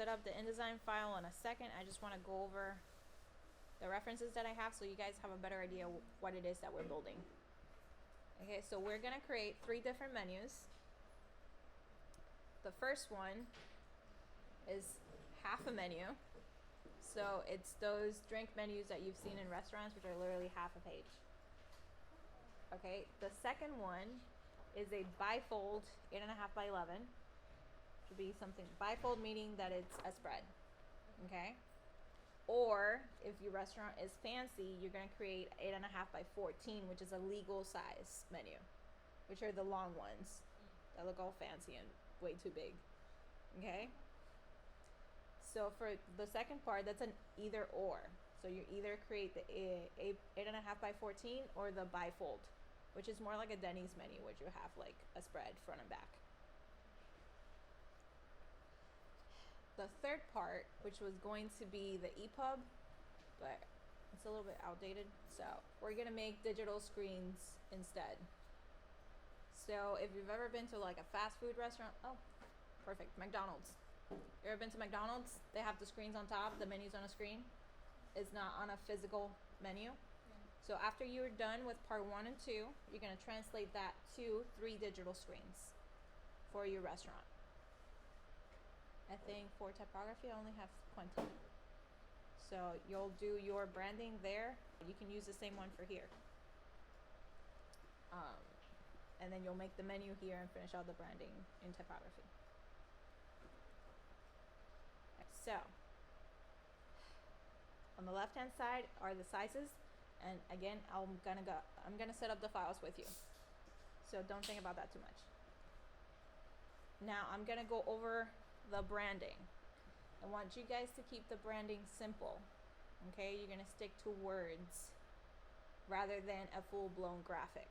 set up the InDesign file in a second. I just want to go over the references that I have so you guys have a better idea what it is that we're building. Okay, so we're going to create 3 different menus. The first one is half a menu. So it's those drink menus that you've seen in restaurants, which are literally half a page. Okay, the second one is a bifold 8.5 by 11. Should be something bifold, meaning that it's a spread. Okay, or if your restaurant is fancy, you're going to create 8.5 by 14, which is a legal size menu, which are the long ones that look all fancy and way too big. Okay, so for the second part, that's an either or. So you either create the 8.5 by 14 or the bifold, which is more like a Denny's menu, where you have like a spread front and back. The third part, which was going to be the EPUB, but it's a little bit outdated, so we're gonna make digital screens instead. So if you've ever been to like a fast food restaurant, oh, perfect, McDonald's. You ever been to McDonald's? They have the screens on top, the menu's on a screen. It's not on a physical menu. Yeah. So after you're done with part 1 and 2, you're gonna translate that to 3 digital screens for your restaurant. I think for typography, I only have 20. So you'll do your branding there. You can use the same one for here. And then you'll make the menu here and finish out the branding in typography. So on the left hand side are the sizes, and again I'm gonna set up the files with you, so don't think about that too much. Now I'm gonna go over the branding. I want you guys to keep the branding simple. Okay, you're gonna stick to words rather than a full-blown graphic.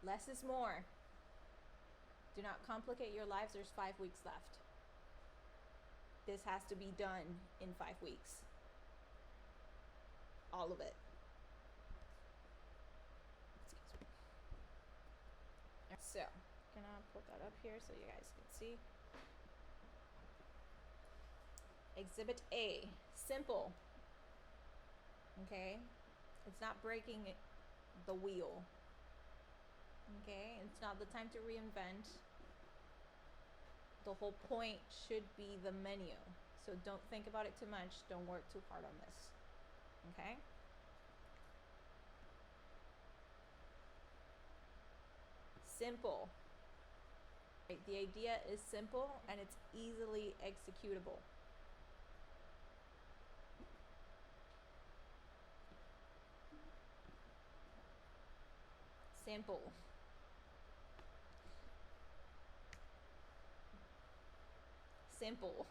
Less is more. Do not complicate your lives. There's 5 weeks left. This has to be done in 5 weeks. All of it. Excuse me. So, I'm gonna put that up here so you guys can see. Exhibit A, simple. Okay, it's not breaking the wheel. Okay, it's not the time to reinvent. The whole point should be the menu. So don't think about it too much. Don't work too hard on this. Okay? Simple. Right, the idea is simple and it's easily executable. Simple. Simple.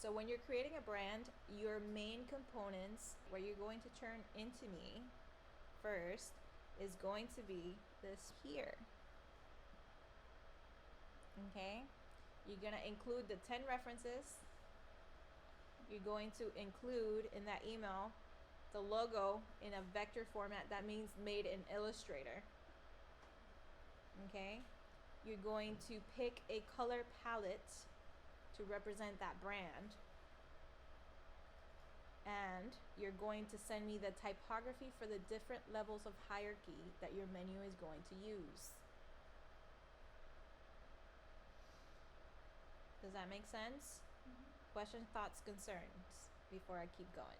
So when you're creating a brand, your main components, where you're going to turn into me first, is going to be this here. Okay? You're going to include the 10 references. You're going to include in that email the logo in a vector format. That means made in Illustrator. Okay? You're going to pick a color palette to represent that brand. And you're going to send me the typography for the different levels of hierarchy that your menu is going to use. Does that make sense? Mm-hmm. Questions, thoughts, concerns before I keep going?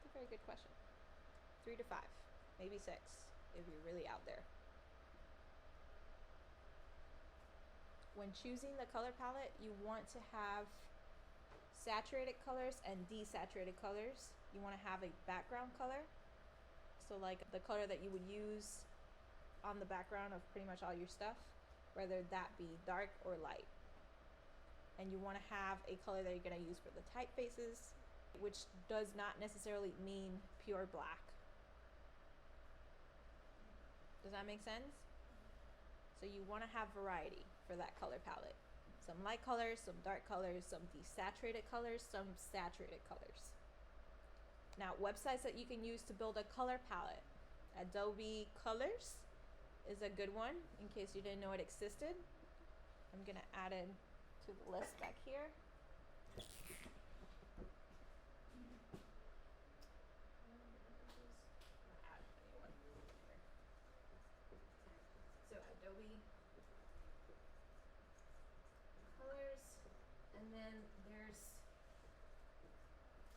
It's a very good question. 3 to 5, maybe 6 if you're really out there. When choosing the color palette, you want to have saturated colors and desaturated colors. You want to have a background color. So like the color that you would use on the background of pretty much all your stuff, whether that be dark or light. And you want to have a color that you're going to use for the typefaces, which does not necessarily mean pure black. Does that make sense? So you want to have variety for that color palette. Some light colors, some dark colors, some desaturated colors, some saturated colors. Now, websites that you can use to build a color palette. Adobe Colors is a good one, in case you didn't know it existed. I'm gonna add it to the list back here. So Adobe Colors, and then there's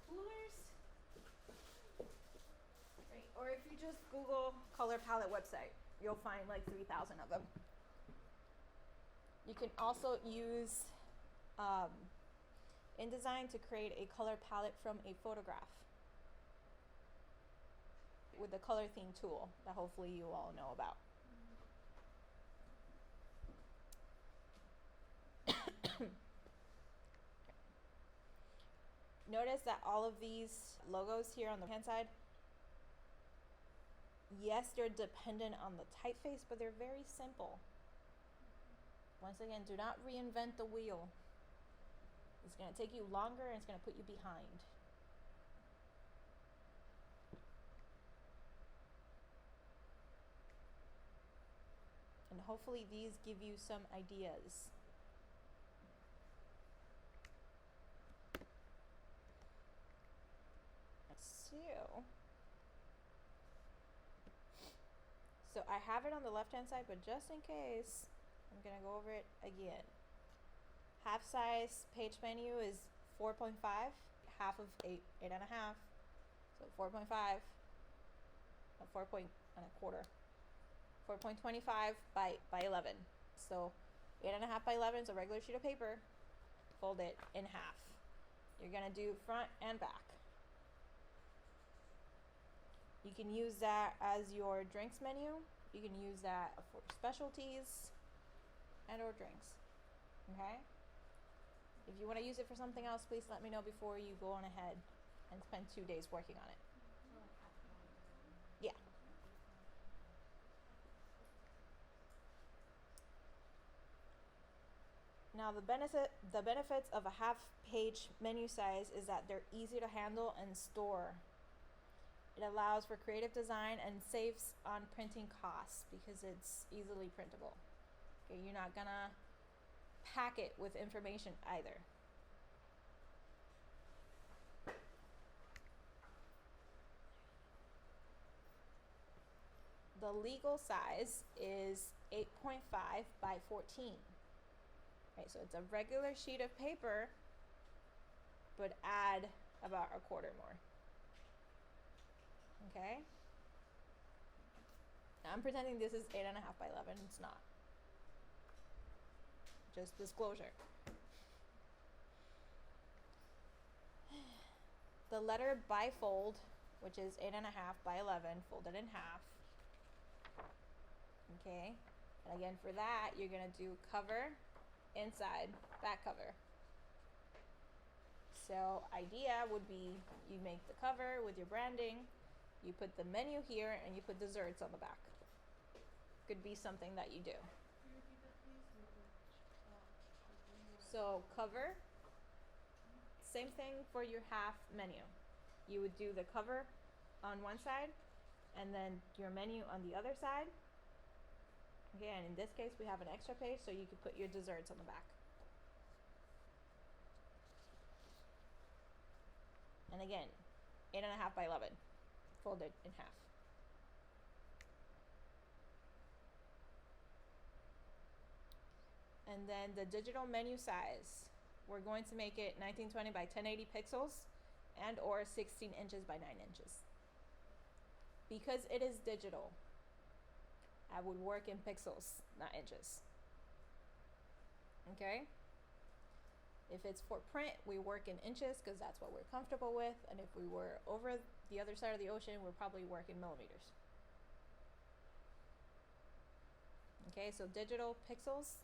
Coolers, right? Or if you just Google color palette website, you'll find like 3,000 of them. You can also use InDesign to create a color palette from a photograph with the color theme tool that hopefully you all know about. Notice that all of these logos here on the hand side, yes, they're dependent on the typeface, but they're very simple. Once again, do not reinvent the wheel. It's going to take you longer and it's going to put you behind. And hopefully these give you some ideas. So I have it on the left hand side, but just in case, I'm gonna go over it again. Half size page menu is 4.5, half of 8 and a half. So 4.5, 4 point and a quarter. 4.25 by 11. So 8.5 by 11 is a regular sheet of paper. Fold it in half. You're gonna do front and back. You can use that as your drinks menu. You can use that for specialties and or drinks. Okay? If you want to use it for something else, please let me know before you go on ahead and spend 2 days working on it. Yeah. Now the benefits of a half-page menu size is that they're easy to handle and store. It allows for creative design and saves on printing costs because it's easily printable. Okay, you're not gonna pack it with information either. The legal size is 8.5 by 14. Right, so it's a regular sheet of paper, but add about a quarter more. Okay? Now I'm pretending this is 8.5 by 11. It's not. Just disclosure. The letter bifold, which is 8.5 by 11, folded in half. Okay? And again, for that, you're going to do cover, inside, back cover. So idea would be you make the cover with your branding, you put the menu here, and you put desserts on the back. Could be something that you do. So cover, same thing for your half menu. You would do the cover on one side and then your menu on the other side. Okay, and in this case we have an extra page so you could put your desserts on the back. And again, 8.5 by 11, folded in half. And then the digital menu size, we're going to make it 1920 by 1080 pixels and or 16 inches by 9 inches. Because it is digital, I would work in pixels, not inches. Okay? If it's for print, we work in inches because that's what we're comfortable with. And if we were over the other side of the ocean, we're probably working millimeters. Okay, so digital pixels.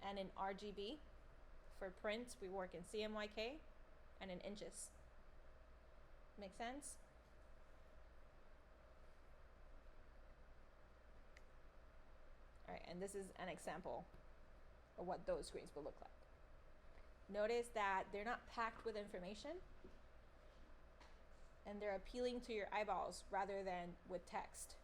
And in RGB. For print, we work in CMYK and in inches. Make sense? All right, and this is an example or what those screens will look like. Notice that they're not packed with information and they're appealing to your eyeballs rather than with text.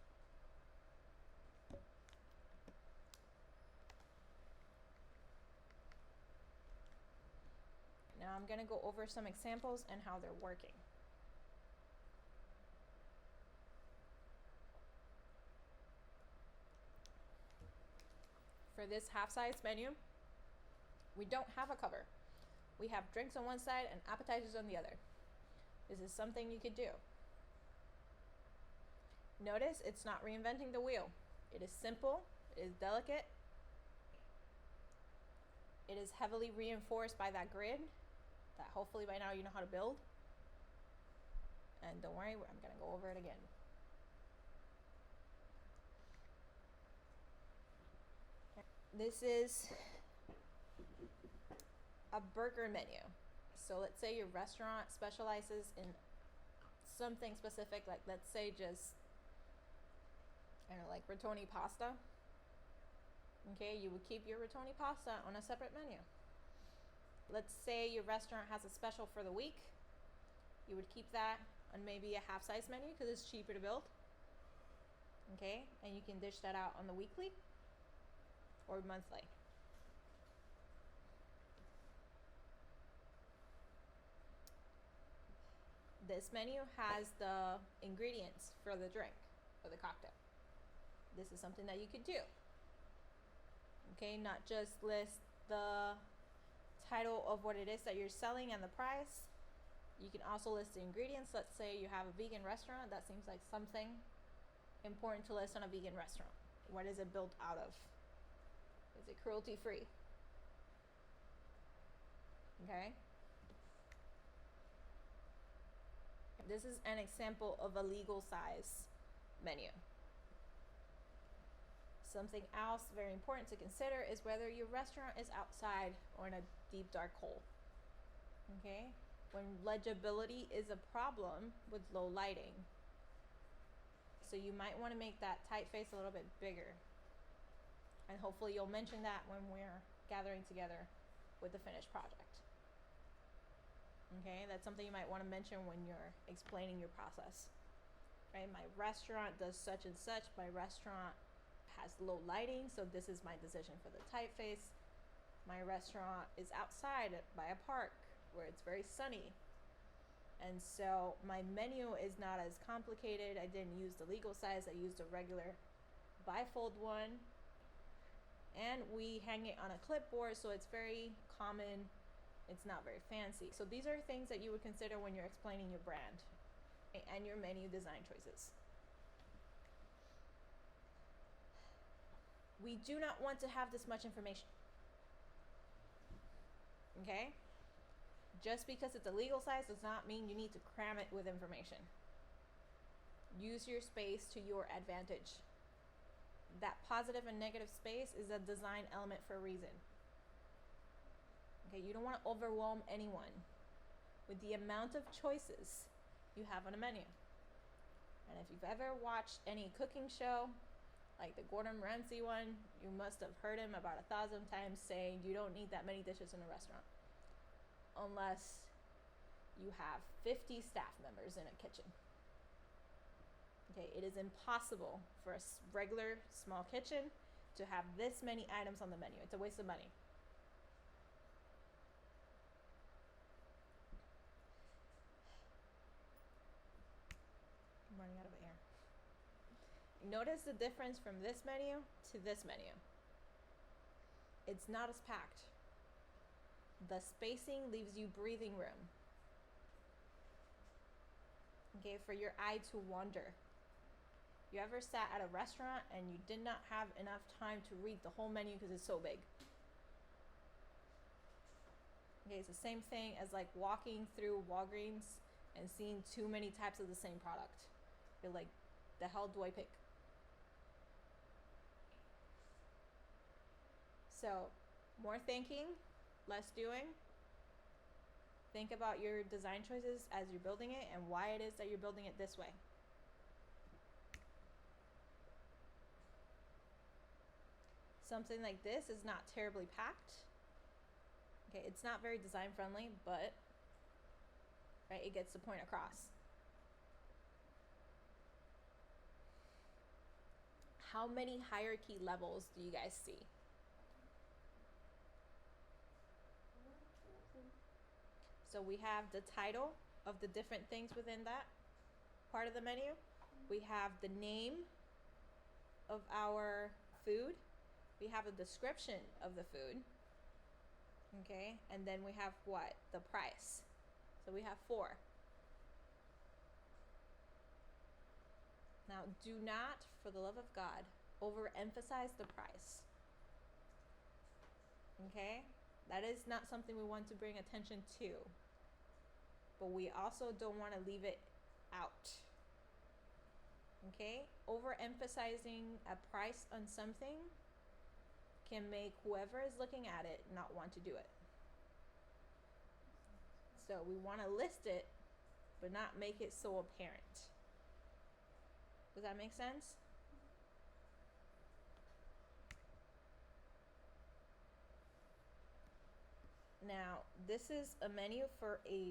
Now I'm going to go over some examples and how they're working. For this half-size menu, we don't have a cover. We have drinks on one side and appetizers on the other. This is something you could do. Notice it's not reinventing the wheel. It is simple, it is delicate, it is heavily reinforced by that grid that hopefully by now you know how to build. And don't worry, I'm going to go over it again. This is a burger menu. So let's say your restaurant specializes in something specific, like let's say just, I don't know, like rotoni pasta. Okay, you would keep your rotoni pasta on a separate menu. Let's say your restaurant has a special for the week. You would keep that on maybe a half-size menu because it's cheaper to build. Okay, and you can dish that out on the weekly or monthly. This menu has the ingredients for the drink, for the cocktail. This is something that you could do. Okay, not just list the title of what it is that you're selling and the price. You can also list the ingredients. Let's say you have a vegan restaurant. That seems like something important to list on a vegan restaurant. What is it built out of? Is it cruelty-free? Okay. This is an example of a legal size menu. Something else very important to consider is whether your restaurant is outside or in a deep dark hole. Okay? When legibility is a problem with low lighting. So you might want to make that typeface a little bit bigger. And hopefully you'll mention that when we're gathering together with the finished project. Okay, that's something you might want to mention when you're explaining your process. Right, my restaurant does such and such. My restaurant has low lighting, so this is my decision for the typeface. My restaurant is outside by a park where it's very sunny. And so my menu is not as complicated. I didn't use the legal size, I used a regular bifold one. And we hang it on a clipboard, so it's very common. It's not very fancy. So these are things that you would consider when you're explaining your brand and your menu design choices. We do not want to have this much information. Okay? Just because it's a legal size does not mean you need to cram it with information. Use your space to your advantage. That positive and negative space is a design element for a reason. Okay, you don't want to overwhelm anyone with the amount of choices you have on a menu. And if you've ever watched any cooking show, like the Gordon Ramsay one, you must have heard him about 1,000 times saying you don't need that many dishes in a restaurant. Unless you have 50 staff members in a kitchen. Okay, it is impossible for a regular small kitchen to have this many items on the menu. It's a waste of money. I'm running out of air. Notice the difference from this menu to this menu. It's not as packed. The spacing leaves you breathing room. Okay, for your eye to wander. You ever sat at a restaurant and you did not have enough time to read the whole menu because it's so big? Okay, it's the same thing as like walking through Walgreens and seeing too many types of the same product. You're like, the hell do I pick? So, more thinking, less doing. Think about your design choices as you're building it and why it is that you're building it this way. something like this is not terribly packed. Okay, it's not very design friendly, but right, it gets the point across. How many hierarchy levels do you guys see? So we have the title of the different things within that part of the menu. We have the name of our food. We have a description of the food. Okay, and then we have what? The price. So we have 4. Now, do not, for the love of God, overemphasize the price. Okay? That is not something we want to bring attention to. But we also don't want to leave it out. Okay? Overemphasizing a price on something can make whoever is looking at it not want to do it. So we want to list it, but not make it so apparent. Does that make sense? Now, this is a menu for a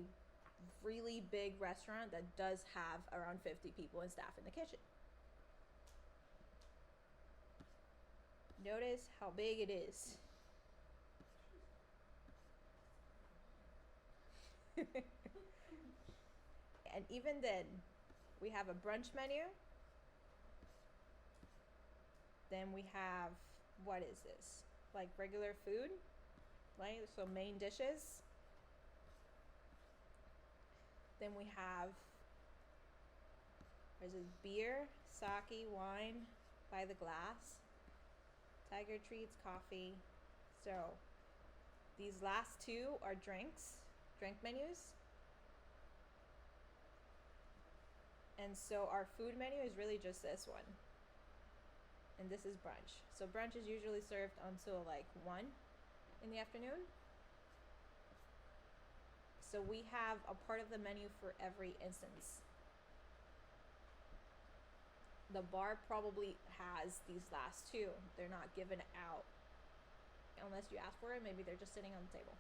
really big restaurant that does have around 50 people and staff in the kitchen. Notice how big it is. And even then, we have a brunch menu. Then we have, what is this? Like regular food, right? So main dishes. Then we have, there's a beer, sake, wine by the glass, tiger treats, coffee. So these last 2 are drinks, drink menus. And so our food menu is really just this one. And this is brunch. So brunch is usually served until like 1 in the afternoon. So we have a part of the menu for every instance. The bar probably has these last 2. They're not given out unless you ask for it. Maybe they're just sitting on the table.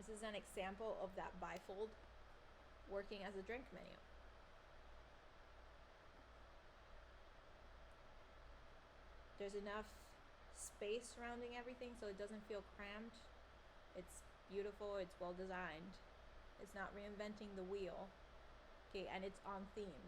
This is an example of that bifold working as a drink menu. There's enough space surrounding everything so it doesn't feel crammed. It's beautiful, it's well designed. It's not reinventing the wheel. Okay, and it's on theme.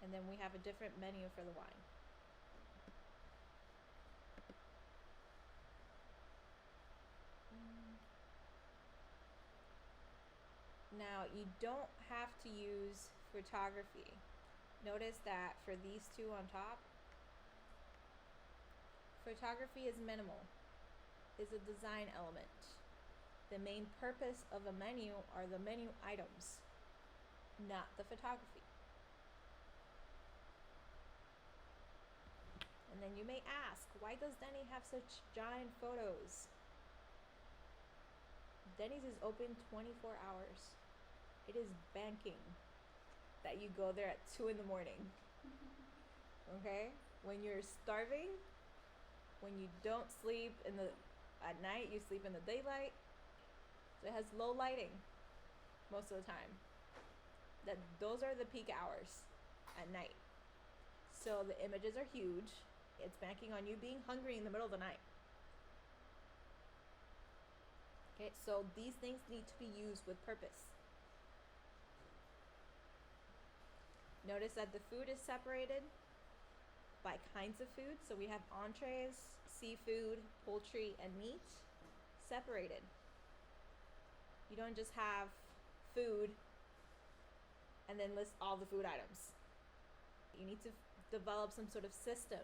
And then we have a different menu for the wine. Now, you don't have to use photography. Notice that for these 2 on top, photography is minimal, is a design element. The main purpose of a menu are the menu items, not the photography. And then you may ask, why does Denny have such giant photos? Denny's is open 24 hours. It is banking that you go there at 2 in the morning. Okay? When you're starving, when you don't sleep at night, you sleep in the daylight. So it has low lighting most of the time. Those are the peak hours at night. So the images are huge. It's banking on you being hungry in the middle of the night. Okay, so these things need to be used with purpose. Notice that the food is separated by kinds of food. So we have entrees, seafood, poultry, and meat separated. You don't just have food and then list all the food items. You need to develop some sort of system.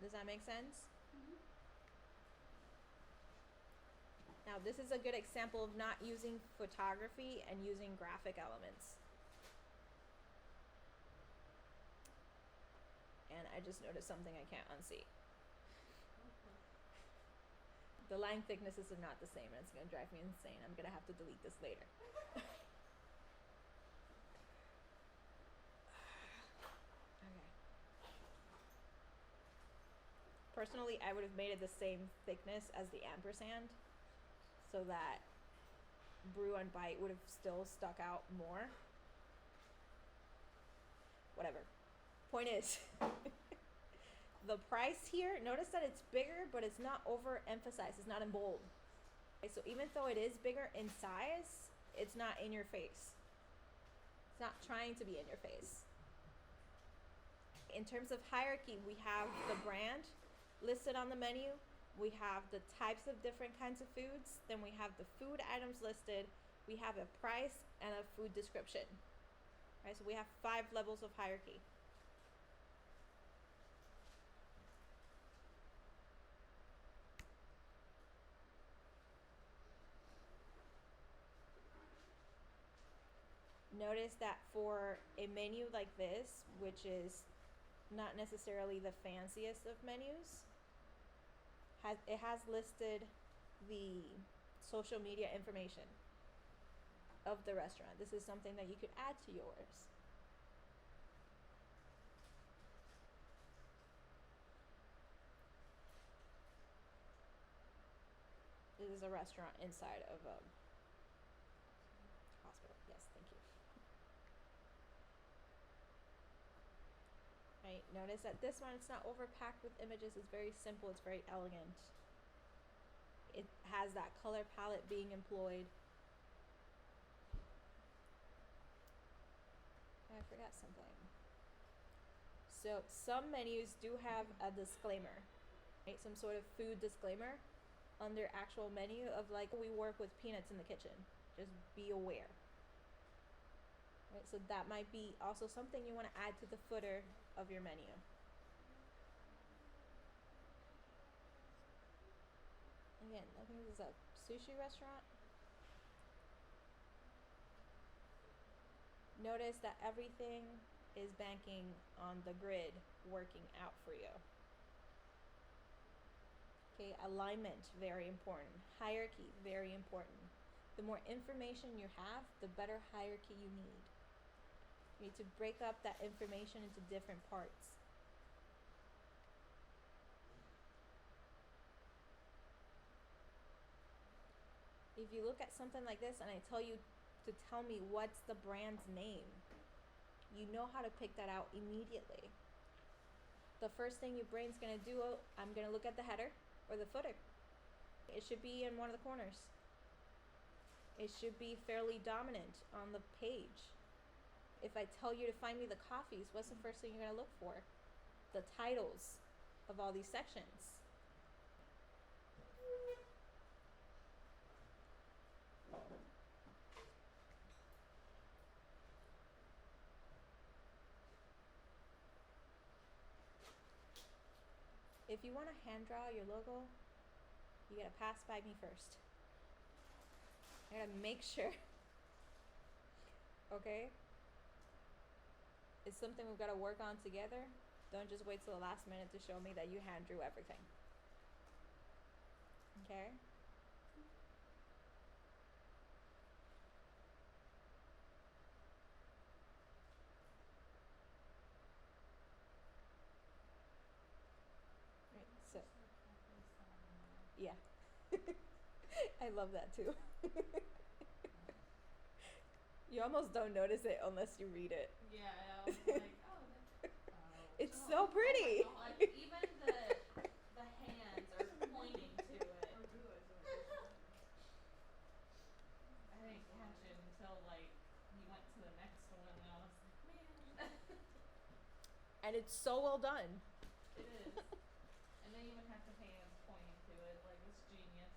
Does that make sense? Mm-hmm. Now, this is a good example of not using photography and using graphic elements. And I just noticed something I can't unsee. The line thicknesses are not the same, and it's gonna drive me insane. I'm gonna have to delete this later. Okay. Personally, I would have made it the same thickness as the ampersand, so that brew and bite would have still stuck out more. Whatever. Point is, the price here, notice that it's bigger, but it's not overemphasized. It's not in bold. Okay, so even though it is bigger in size, it's not in your face. It's not trying to be in your face. In terms of hierarchy, we have the brand listed on the menu. We have the types of different kinds of foods. Then we have the food items listed. We have a price and a food description. Right, so we have 5 levels of hierarchy. Notice that for a menu like this, which is not necessarily the fanciest of menus, it has listed the social media information of the restaurant. This is something that you could add to yours. This is a restaurant inside of a hospital. Yes, thank you. Right, notice that this one, it's not overpacked with images. It's very simple. It's very elegant. It has that color palette being employed. I forgot something. So some menus do have a disclaimer, right? Some sort of food disclaimer on their actual menu of like, we work with peanuts in the kitchen. Just be aware. Right? So that might be also something you want to add to the footer of your menu. Again, I think this is a sushi restaurant. Notice that everything is banking on the grid working out for you. Okay, alignment, very important. Hierarchy, very important. The more information you have, the better hierarchy you need. You need to break up that information into different parts. If you look at something like this and I tell you to tell me what's the brand's name, you know how to pick that out immediately. The first thing your brain's gonna do, I'm gonna look at the header or the footer. It should be in one of the corners. It should be fairly dominant on the page. If I tell you to find me the coffees, what's the first thing you're gonna look for? The titles of all these sections. If you want to hand draw your logo, you gotta pass by me first. I gotta make sure. Okay? It's something we've gotta work on together. Don't just wait till the last minute to show me that you hand drew everything. Okay? Right, so. Yeah. I love that too. You almost don't notice it unless you read it. Yeah, I was like, oh. It's so pretty. Oh my God. Even the hands are pointing to it. I didn't catch it until like you went to the next one, and I was like, man. And it's so well done. It is. And they even have the hands pointing to it, like it's genius.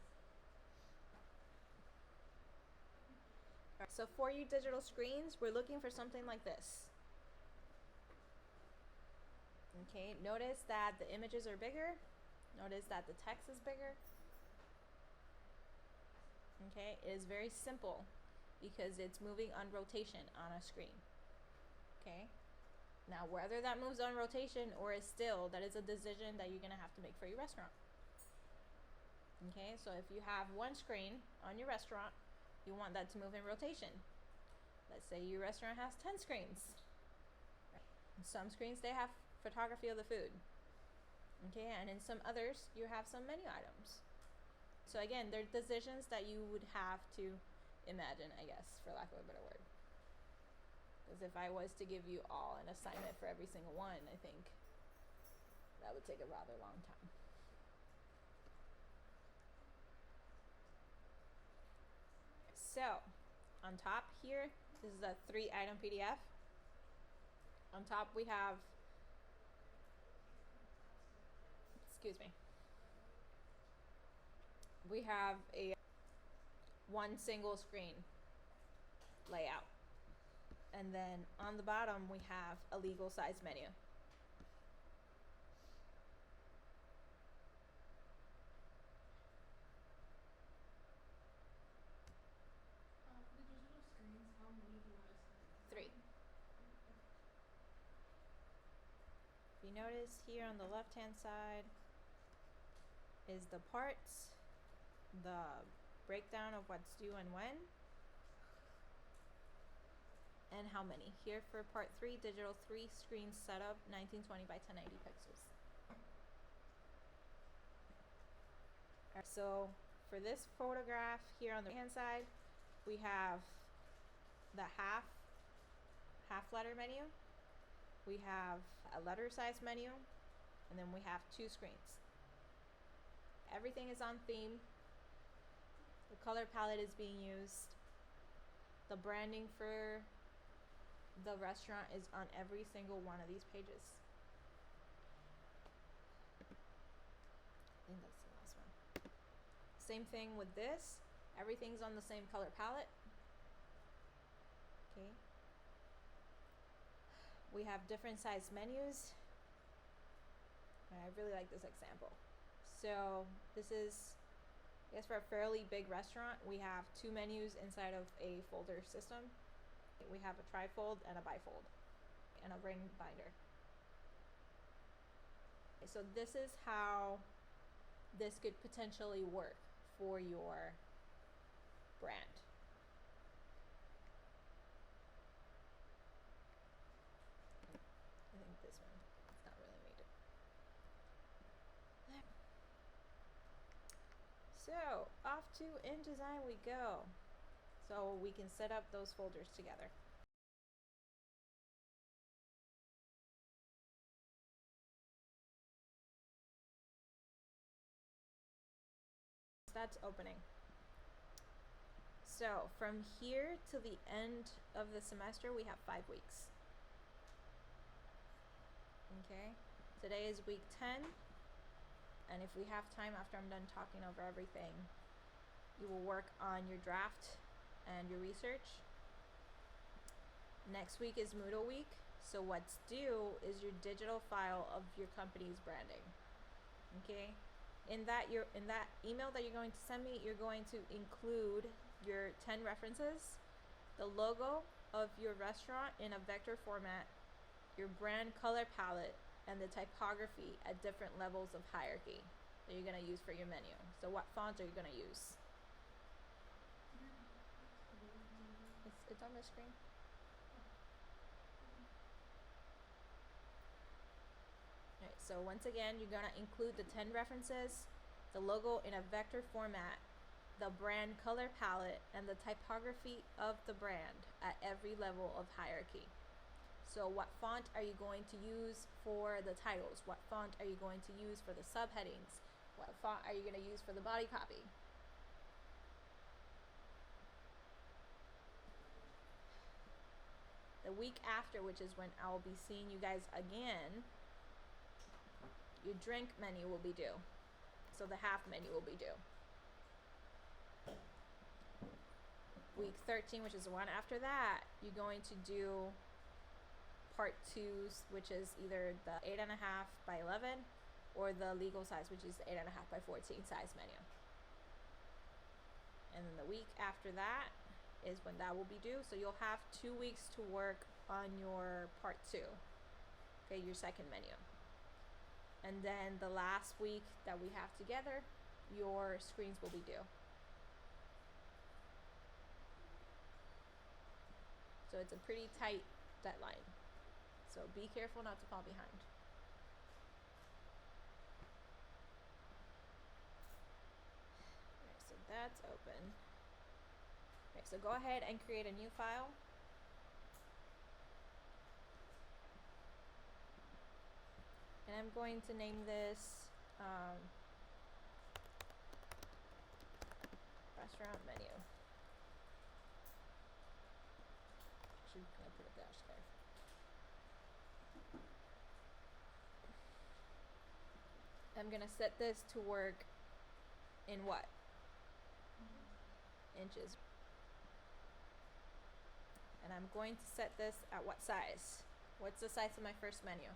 Alright, so for you digital screens, we're looking for something like this. Okay, notice that the images are bigger. Notice that the text is bigger. Okay, it is very simple because it's moving on rotation on a screen. Okay. Now, whether that moves on rotation or is still, that is a decision that you're gonna have to make for your restaurant. Okay, so if you have one screen on your restaurant, you want that to move in rotation. Let's say your restaurant has 10 screens. Some screens they have photography of the food. Okay, and in some others you have some menu items. So again, they're decisions that you would have to imagine, I guess, for lack of a better word. Because if I was to give you all an assignment for every single one, I think that would take a rather long time. So, on top here, this is a 3-item PDF. On top we have, excuse me, we have a one single screen layout. And then on the bottom we have a legal size menu. The digital screens, how many do I assign? 3. If you notice here on the left hand side is the parts, the breakdown of what's due and when, and how many. Here for part 3, digital 3 screen setup, 1920 by 1080 pixels. Alright, so for this photograph here on the right hand side, we have the half letter menu, we have a letter size menu, and then we have 2 screens. Everything is on theme. The color palette is being used. The branding for the restaurant is on every single one of these pages. I think that's the last one. Same thing with this. Everything's on the same color palette. Okay. We have different size menus. I really like this example. So this is, I guess, for a fairly big restaurant, we have 2 menus inside of a folder system. We have a trifold and a bifold and a ring binder. Okay, so this is how this could potentially work for your brand. I think this one, it's not really made it. There. So off to InDesign we go. So we can set up those folders together. That's opening. So from here to the end of the semester, we have 5 weeks. Okay, today is week 10, and if we have time after I'm done talking over everything, you will work on your draft and your research. Next week is Moodle week, so what's due is your digital file of your company's branding. Okay, in that email that you're going to send me, you're going to include your 10 references, the logo of your restaurant in a vector format, your brand color palette, and the typography at different levels of hierarchy that you're going to use for your menu. So what fonts are you going to use? It's on the screen. Alright, so once again, you're going to include the 10 references, the logo in a vector format, the brand color palette, and the typography of the brand at every level of hierarchy. So what font are you going to use for the titles? What font are you going to use for the subheadings? What font are you going to use for the body copy? The week after, which is when I will be seeing you guys again, your drink menu will be due. So the half menu will be due. Week 13, which is the one after that, you're going to do part 2s, which is either the 8.5 by 11 or the legal size, which is the 8.5 by 14 size menu. And then the week after that is when that will be due. So you'll have 2 weeks to work on your part 2. Okay, your second menu. And then the last week that we have together, your screens will be due. So it's a pretty tight deadline. So be careful not to fall behind. Alright, so that's open. Okay, so go ahead and create a new file. And I'm going to name this restaurant menu. Actually, I'm gonna put a dash there. I'm gonna set this to work in what? Inches. And I'm going to set this at what size? What's the size of my first menu?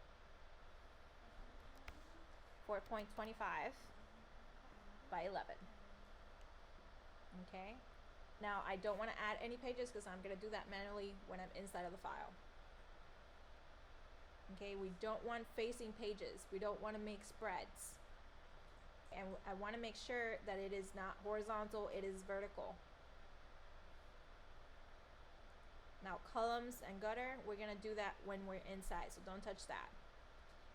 4.25 by 11. Okay. Now I don't want to add any pages because I'm going to do that manually when I'm inside of the file. Okay, we don't want facing pages. We don't want to make spreads. And I want to make sure that it is not horizontal, it is vertical. Now columns and gutter, we're going to do that when we're inside, so don't touch that.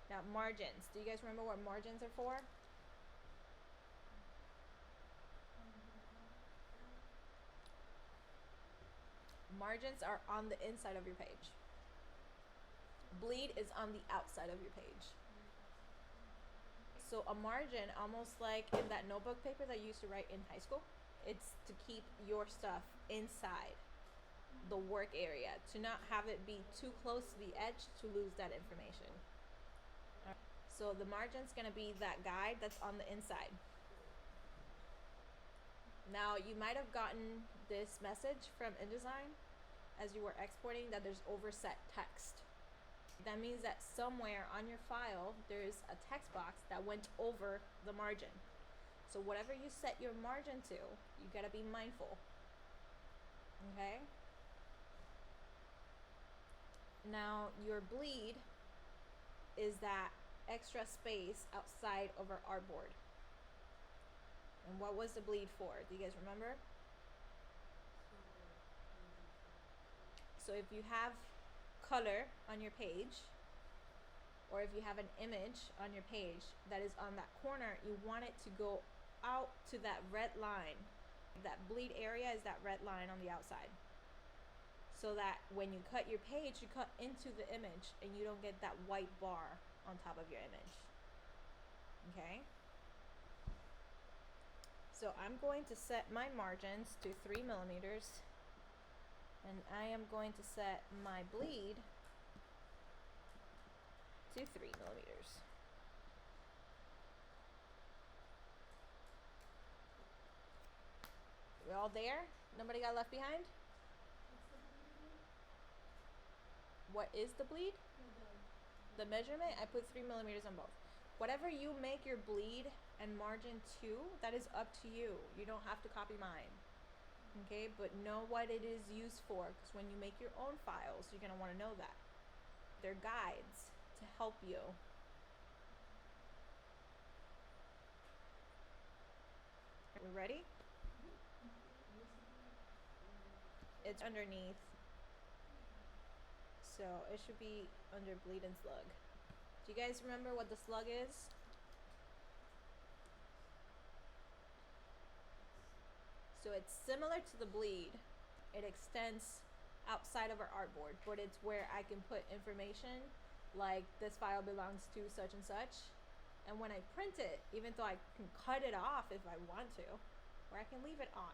Now margins, do you guys remember what margins are for? Margins are on the inside of your page. Bleed is on the outside of your page. So a margin, almost like in that notebook paper that you used to write in high school, it's to keep your stuff inside the work area, to not have it be too close to the edge to lose that information. So the margin's gonna be that guide that's on the inside. Now you might have gotten this message from InDesign as you were exporting that there's overset text. That means that somewhere on your file there's a text box that went over the margin. So whatever you set your margin to, you gotta be mindful. Okay? Now your bleed is that extra space outside of our artboard. And what was the bleed for? Do you guys remember? So if you have color on your page, or if you have an image on your page that is on that corner, you want it to go out to that red line. That bleed area is that red line on the outside. So that when you cut your page, you cut into the image and you don't get that white bar on top of your image. Okay? So I'm going to set my margins to 3 millimeters, and I am going to set my bleed to 3 millimeters. We all there? Nobody got left behind? What is the bleed? The measurement, I put 3 millimeters on both. Whatever you make your bleed and margin to, that is up to you. You don't have to copy mine. Okay, but know what it is used for, because when you make your own files, you're gonna want to know that. They're guides to help you. Are we ready? It's underneath. So it should be under bleed and slug. Do you guys remember what the slug is? So it's similar to the bleed. It extends outside of our artboard, but it's where I can put information like this file belongs to such and such. And when I print it, even though I can cut it off if I want to, or I can leave it on.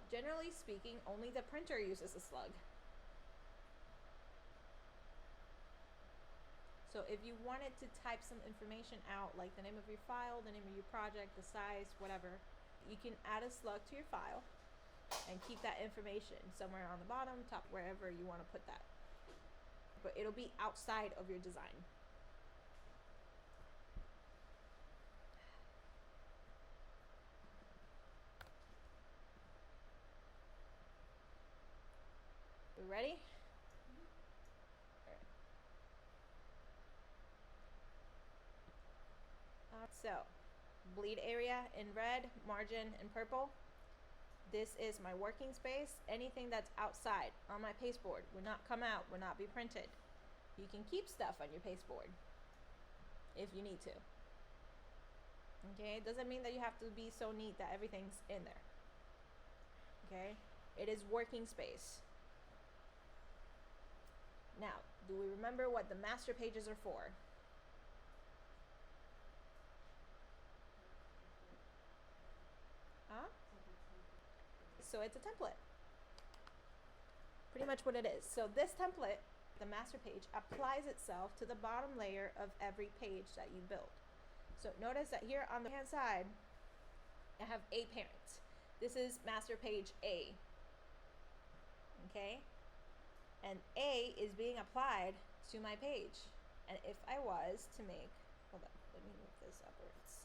Generally speaking, only the printer uses a slug. So if you wanted to type some information out, like the name of your file, the name of your project, the size, whatever, you can add a slug to your file and keep that information somewhere on the bottom, top, wherever you want to put that. But it'll be outside of your design. We ready? Alright. So, bleed area in red, margin in purple. This is my working space. Anything that's outside on my pasteboard will not come out, will not be printed. You can keep stuff on your pasteboard if you need to. Okay, it doesn't mean that you have to be so neat that everything's in there. Okay, it is working space. Now, do we remember what the master pages are for? Huh? So it's a template. Pretty much what it is. So this template, the master page, applies itself to the bottom layer of every page that you build. So notice that here on the hand side, I have a parent. This is master page A. Okay? And A is being applied to my page. And if I was to make, hold on, let me move this upwards.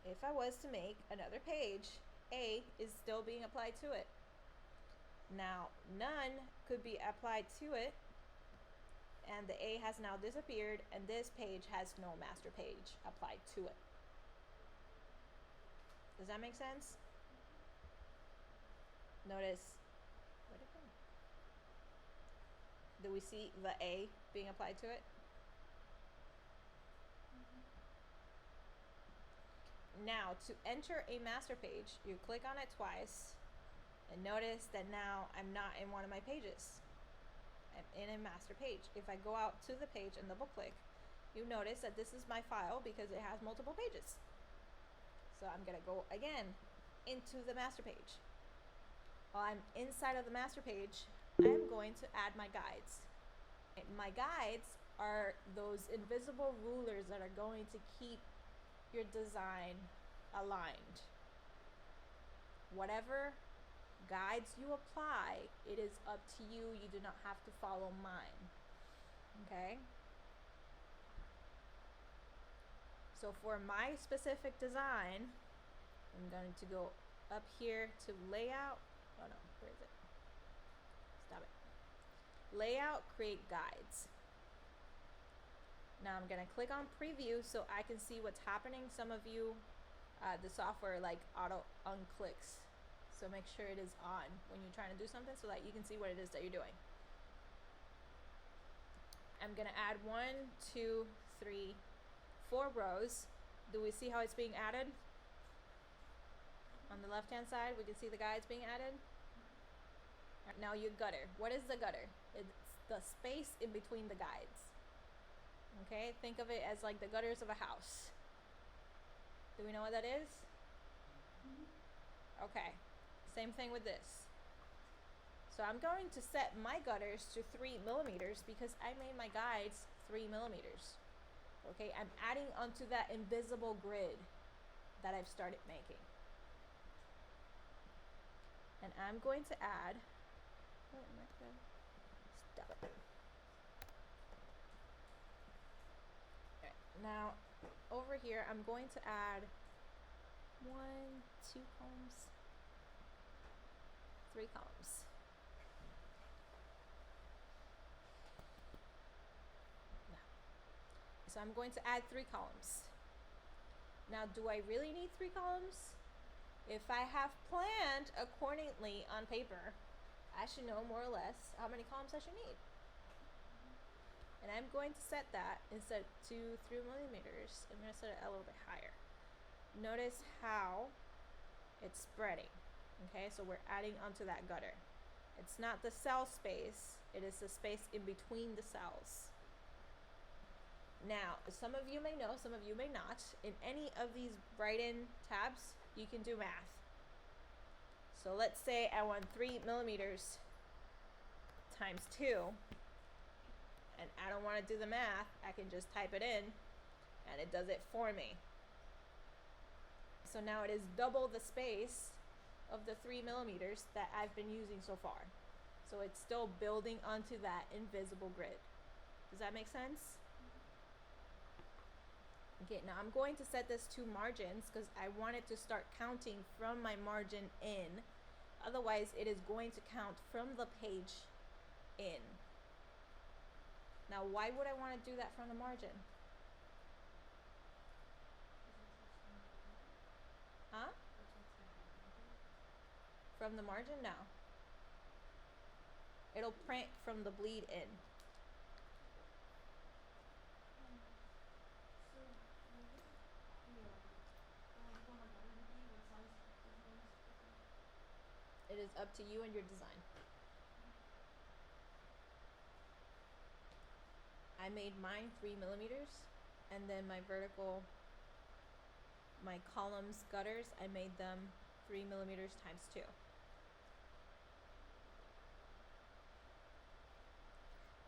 If I was to make another page, A is still being applied to it. Now, none could be applied to it, and the A has now disappeared, and this page has no master page applied to it. Does that make sense? Notice, where'd it go? Do we see the A being applied to it? Now, to enter a master page, you click on it twice, and notice that now I'm not in one of my pages. I'm in a master page. If I go out to the page and double click, you notice that this is my file because it has multiple pages. So I'm gonna go again into the master page. While I'm inside of the master page, I'm going to add my guides. My guides are those invisible rulers that are going to keep your design aligned. Whatever guides you apply, it is up to you. You do not have to follow mine. Okay? So for my specific design, I'm going to go up here to layout. Oh no, where is it? Stop it. Layout, create guides. Now I'm gonna click on preview so I can see what's happening. Some of you, the software like auto unclicks. So make sure it is on when you're trying to do something so that you can see what it is that you're doing. I'm gonna add 1, 2, 3, 4 rows. Do we see how it's being added? On the left hand side, we can see the guides being added. Right, now your gutter. What is the gutter? It's the space in between the guides. Okay, think of it as like the gutters of a house. Do we know what that is? Okay, same thing with this. So I'm going to set my gutters to 3 millimeters because I made my guides 3 millimeters. Okay, I'm adding onto that invisible grid that I've started making. And I'm going to add, oh, am I good? Stop it. Alright, now over here I'm going to add 1, 2 columns, 3 columns. So I'm going to add 3 columns. Now, do I really need 3 columns? If I have planned accordingly on paper, I should know more or less how many columns I should need. And I'm going to set that instead to 3 millimeters. I'm going to set it a little bit higher. Notice how it's spreading. Okay, so we're adding onto that gutter. It's not the cell space, it is the space in between the cells. Now, some of you may know, some of you may not. In any of these write-in tabs, you can do math. So let's say I want 3 millimeters times 2, and I don't want to do the math. I can just type it in, and it does it for me. So now it is double the space of the 3 millimeters that I've been using so far. So it's still building onto that invisible grid. Does that make sense? Okay, now I'm going to set this to margins because I want it to start counting from my margin in. Otherwise, it is going to count from the page in. Now, why would I want to do that from the margin? Huh? From the margin? No. It'll print from the bleed in. So what is the you want my gutter to be? What size is yours? It is up to you and your design. I made mine 3mm, and then my vertical, my columns, gutters, I made them 3mm times 2.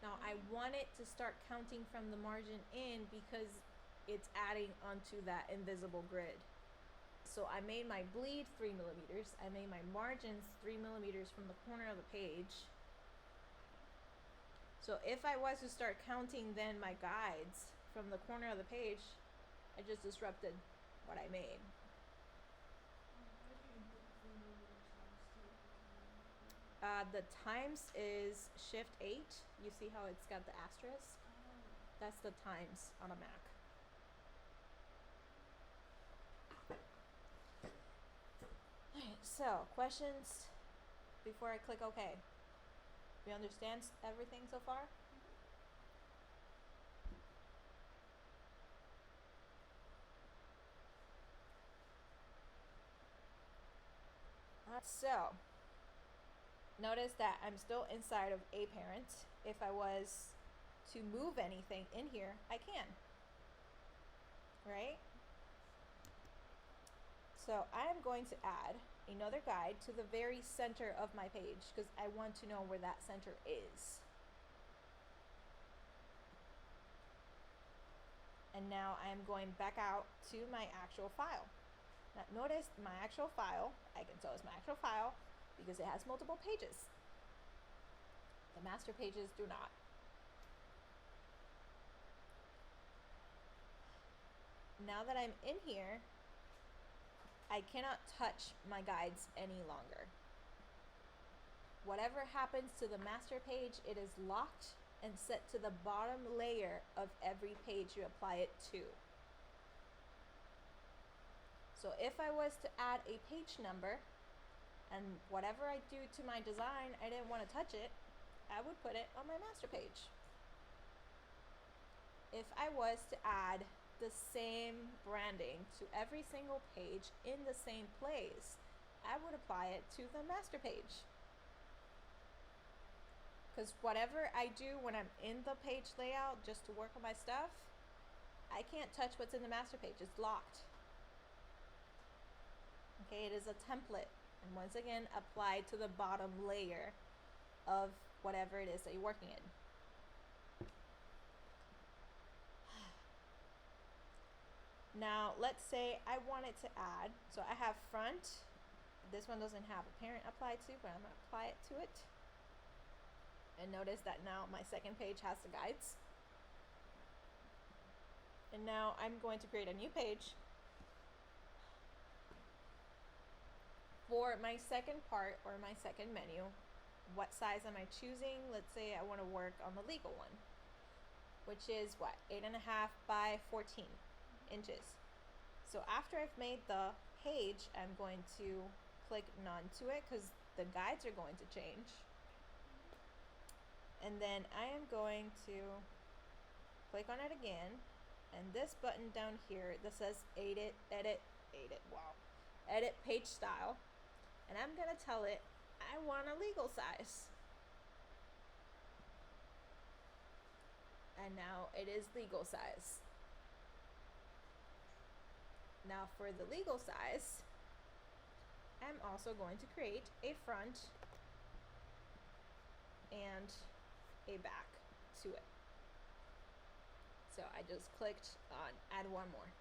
Now I want it to start counting from the margin in because it's adding onto that invisible grid. So I made my bleed 3mm, I made my margins 3mm from the corner of the page. So if I was to start counting then my guides from the corner of the page, I just disrupted what I made. Why did you input 3mm times 2? The times is Shift 8. You see how it's got the asterisk? That's the times on a Mac. Alright, so questions before I click OK? We understand everything so far? So, notice that I'm still inside of a parent. If I was to move anything in here, I can. Right? So I'm going to add another guide to the very center of my page because I want to know where that center is. And now I'm going back out to my actual file. Now notice my actual file, I can tell it's my actual file because it has multiple pages. The master pages do not. Now that I'm in here, I cannot touch my guides any longer. Whatever happens to the master page, it is locked and set to the bottom layer of every page you apply it to. So if I was to add a page number, and whatever I do to my design, I didn't want to touch it, I would put it on my master page. If I was to add the same branding to every single page in the same place, I would apply it to the master page. Because whatever I do when I'm in the page layout just to work on my stuff, I can't touch what's in the master page. It's locked. Okay, it is a template. And once again, applied to the bottom layer of whatever it is that you're working in. Now, let's say I wanted to add, so I have front. This one doesn't have a parent applied to, but I'm going to apply it to it. And notice that now my second page has the guides. And now I'm going to create a new page. For my second part, or my second menu, what size am I choosing? Let's say I want to work on the legal one, which is what, 8.5 by 14 inches. So after I've made the page, I'm going to click none to it because the guides are going to change. And then I am going to click on it again, and this button down here that says edit page style, and I'm gonna tell it I want a legal size. And now it is legal size. Now for the legal size, I'm also going to create a front and a back to it. So I just clicked on add one more.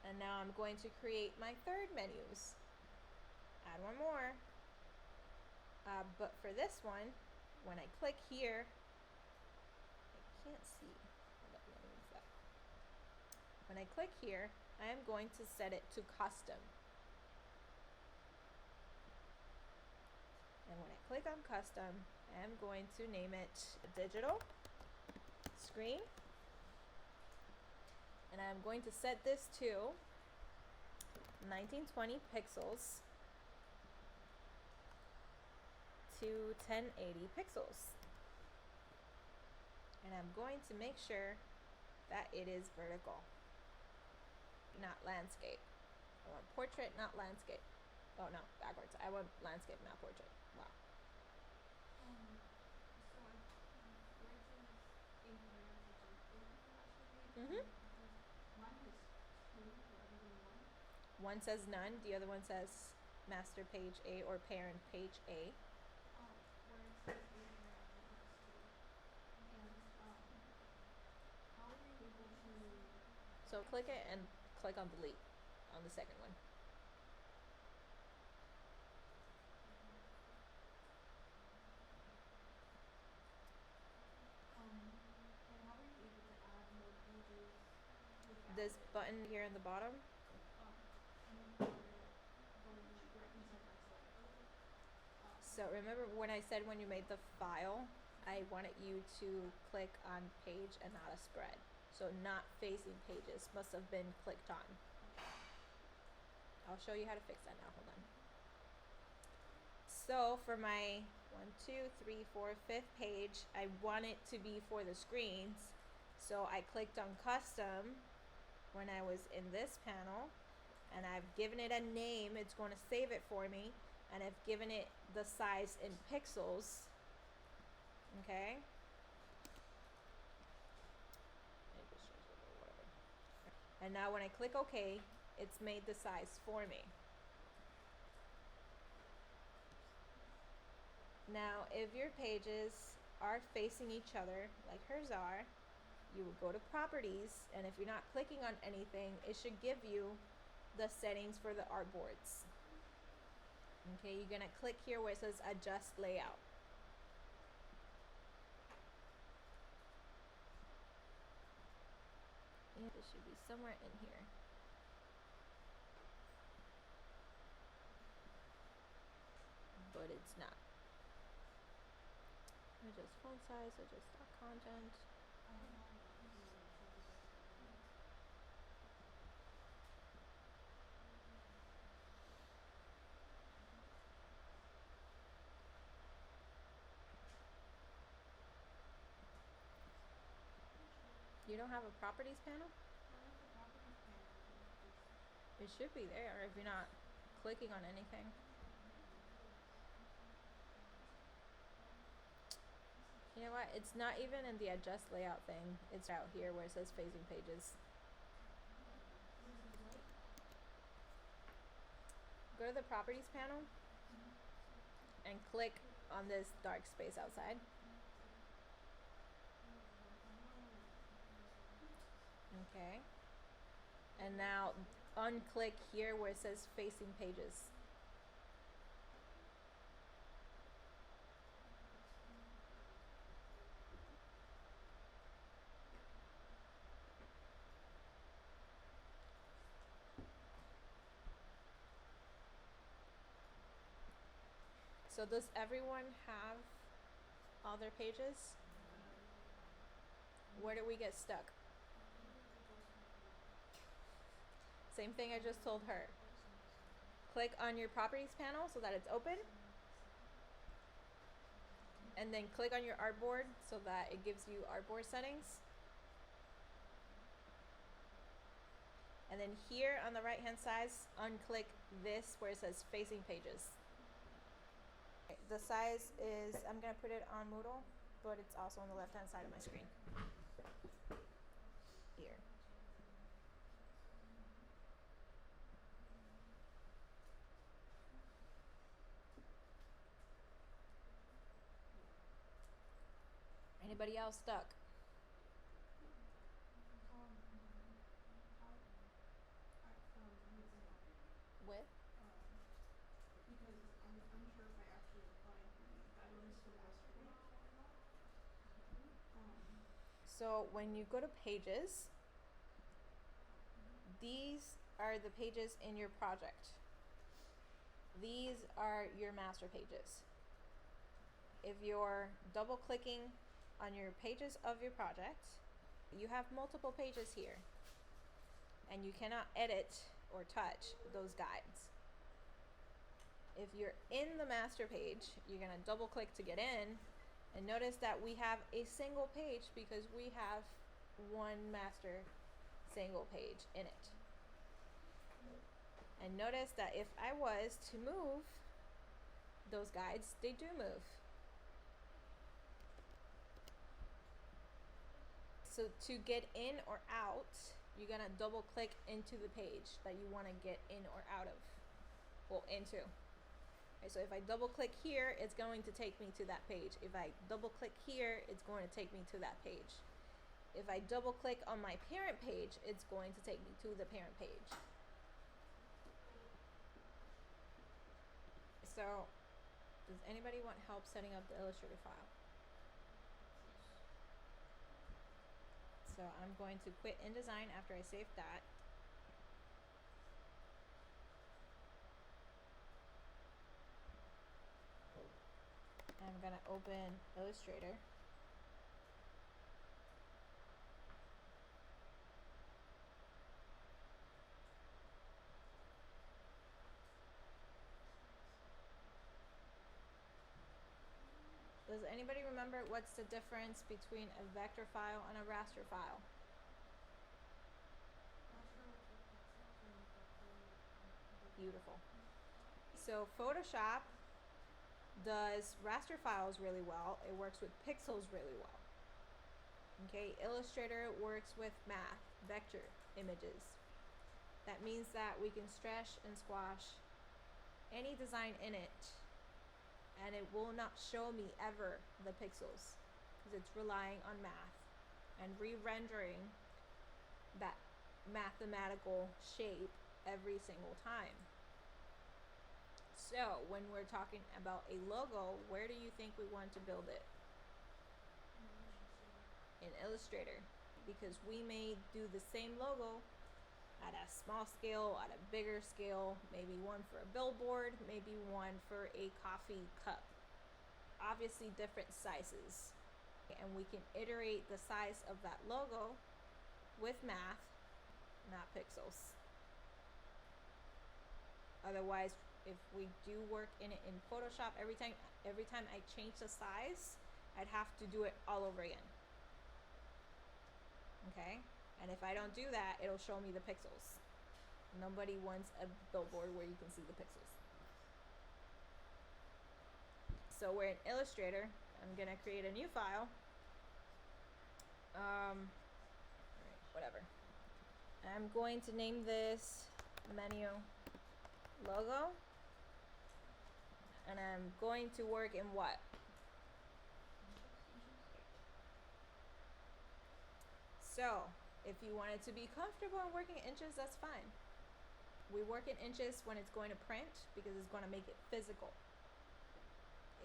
And now I'm going to create my third menus. Add one more. But for this one, when I click here, I can't see. Let me move that. When I click here, I am going to set it to custom. And when I click on custom, I'm going to name it digital screen. And I'm going to set this to 1920 pixels to 1080 pixels. And I'm going to make sure that it is vertical, not landscape. I want portrait, not landscape. Oh no, backwards. I want landscape, not portrait. Wow. So I, where it says incorrect, which is open the master page, Mhm. mine has two rather than one. One says none, the other one says master page A or parent page A. Where it says incorrect, it has two. And how are you able to? So click it and click on delete on the second one. And how are you able to add more pages without This it? button here in the bottom. I mean for going right inside by side. So remember when I said when you made the file, I wanted you to click on page and not a spread. So not facing pages must have been clicked on. I'll show you how to fix that now. Hold on. So for my 5th page, I want it to be for the screens. So I clicked on custom when I was in this panel, and I've given it a name. It's going to save it for me, and I've given it the size in pixels. Okay. And now when I click OK, it's made the size for me. Now, if your pages are facing each other, like hers are, you will go to properties, and if you're not clicking on anything, it should give you the settings for the artboards. Okay, you're gonna click here where it says adjust layout. And it should be somewhere in here. But it's not. Adjust font size, adjust stock content. You don't have a properties panel? It should be there if you're not clicking on anything. You know what? It's not even in the adjust layout thing. It's out here where it says facing pages. Go to the properties panel and click on this dark space outside. Okay. And now unclick here where it says facing pages. So does everyone have all their pages? Where did we get stuck? Same thing I just told her. Click on your properties panel so that it's open. And then click on your artboard so that it gives you artboard settings. And then here on the right hand side, unclick this where it says facing pages. The size is, I'm going to put it on Moodle, but it's also on the left hand side of my screen. Here. Anybody else stuck? With? Because I'm unsure if I actually applied the guidelines for yesterday. So when you go to pages, these are the pages in your project. These are your master pages. if you're double clicking on your pages of your project, you have multiple pages here, and you cannot edit or touch those guides. If you're in the master page, you're gonna double click to get in, and notice that we have a single page because we have one master single page in it. And notice that if I was to move those guides, they do move. So to get in or out, you're gonna double click into the page that you wanna get in or out of. Well, into. Okay, so if I double click here, it's going to take me to that page. If I double click here, it's going to take me to that page. If I double click on my parent page, it's going to take me to the parent page. So, does anybody want help setting up the Illustrator file? So I'm going to quit InDesign after I save that. I'm gonna open Illustrator. Does anybody remember what's the difference between a vector file and a raster file? Beautiful. So Photoshop does raster files really well. It works with pixels really well. Okay, Illustrator works with math, vector images. That means that we can stretch and squash any design in it, and it will not show me ever the pixels because it's relying on math and re-rendering that mathematical shape every single time. So when we're talking about a logo, where do you think we want to build it? In Illustrator, because we may do the same logo at a small scale, at a bigger scale, maybe one for a billboard, maybe one for a coffee cup. Obviously different sizes. And we can iterate the size of that logo with math, not pixels. Otherwise, if we do work in it in Photoshop, every time I change the size, I'd have to do it all over again. Okay? And if I don't do that, it'll show me the pixels. Nobody wants a billboard where you can see the pixels. So we're in Illustrator. I'm gonna create a new file. Alright, whatever. I'm going to name this menu logo. And I'm going to work in what? So, if you wanted to be comfortable in working in inches, that's fine. We work in inches when it's going to print because it's going to make it physical.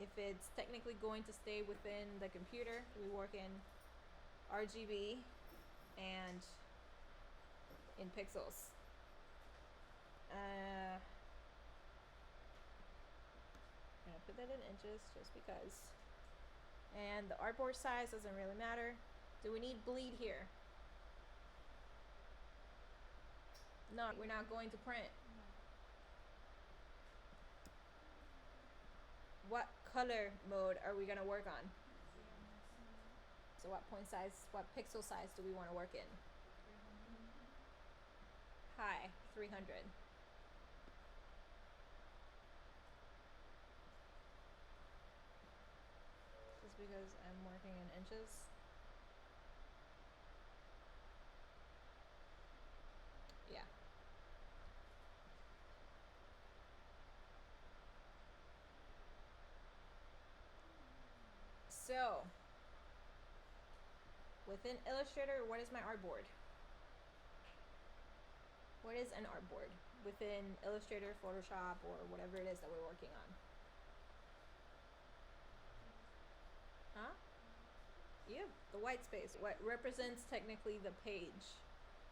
If it's technically going to stay within the computer, we work in RGB and in pixels. I'm gonna put that in inches just because. And the artboard size doesn't really matter. Do we need bleed here? No, we're not going to print. What color mode are we gonna work on? So what point size, what pixel size do we want to work in? High, 300. Just because I'm working in inches. Yeah. So, within Illustrator, what is my artboard? What is an artboard within Illustrator, Photoshop, or whatever it is that we're working on? Huh? Yeah, the white space. What represents technically the page.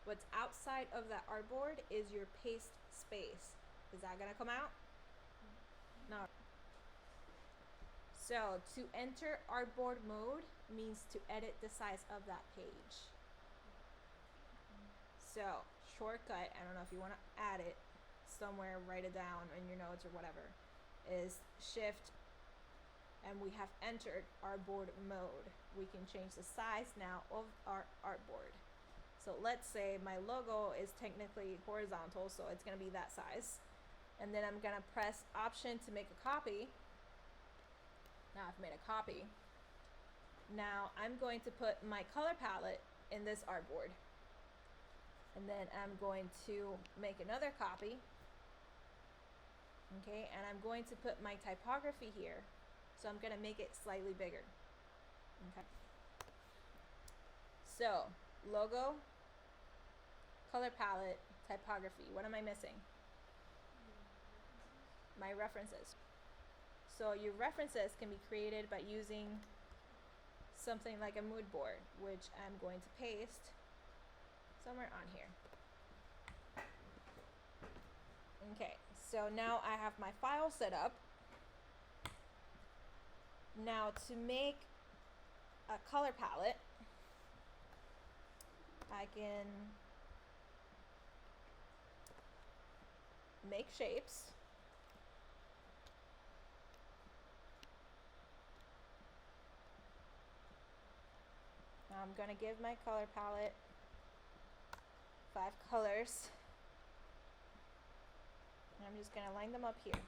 What's outside of that artboard is your paste space. Is that gonna come out? No. So to enter artboard mode means to edit the size of that page. So shortcut, I don't know if you want to add it somewhere, write it down in your notes or whatever, is shift, and we have entered artboard mode. We can change the size now of our artboard. So let's say my logo is technically horizontal, so it's gonna be that size. And then I'm gonna press option to make a copy. Now I've made a copy. Now I'm going to put my color palette in this artboard. And then I'm going to make another copy. Okay, and I'm going to put my typography here. So I'm gonna make it slightly bigger. Okay. So, logo, color palette, typography. What am I missing? My references. So your references can be created by using something like a mood board, which I'm going to paste somewhere on here. Okay, so now I have my file set up. Now to make a color palette, I can make shapes. Now I'm gonna give my color palette 5 colors. And I'm just gonna line them up here.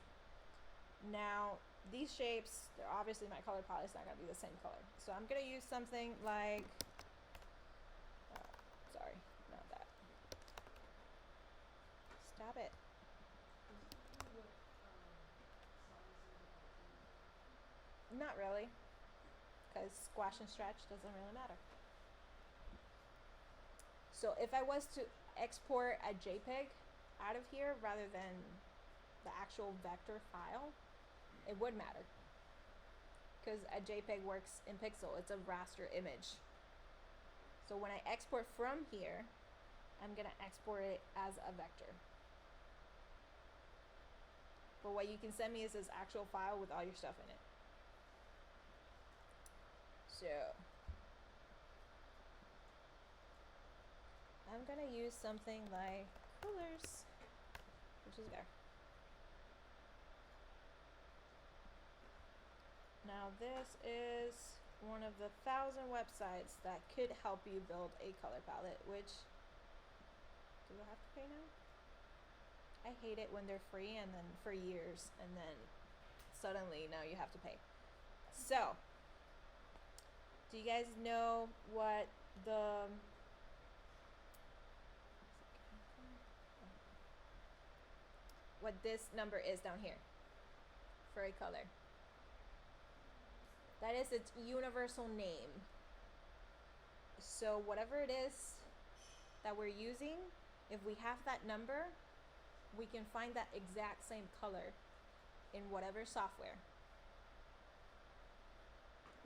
Now these shapes, they're obviously my color palette's not gonna be the same color. So I'm gonna use something like, sorry, not that. Stop it. Not really, because squash and stretch doesn't really matter. So if I was to export a JPEG out of here rather than the actual vector file, it would matter. Because a JPEG works in pixel, it's a raster image. So when I export from here, I'm gonna export it as a vector. But what you can send me is this actual file with all your stuff in it. So I'm gonna use something like colors, which is there. Now this is one of the 1,000 websites that could help you build a color palette, which, do I have to pay now? I hate it when they're free and then for years and then suddenly now you have to pay. So, do you guys know what this number is down here for a color? That is its universal name. So whatever it is that we're using, if we have that number, we can find that exact same color in whatever software.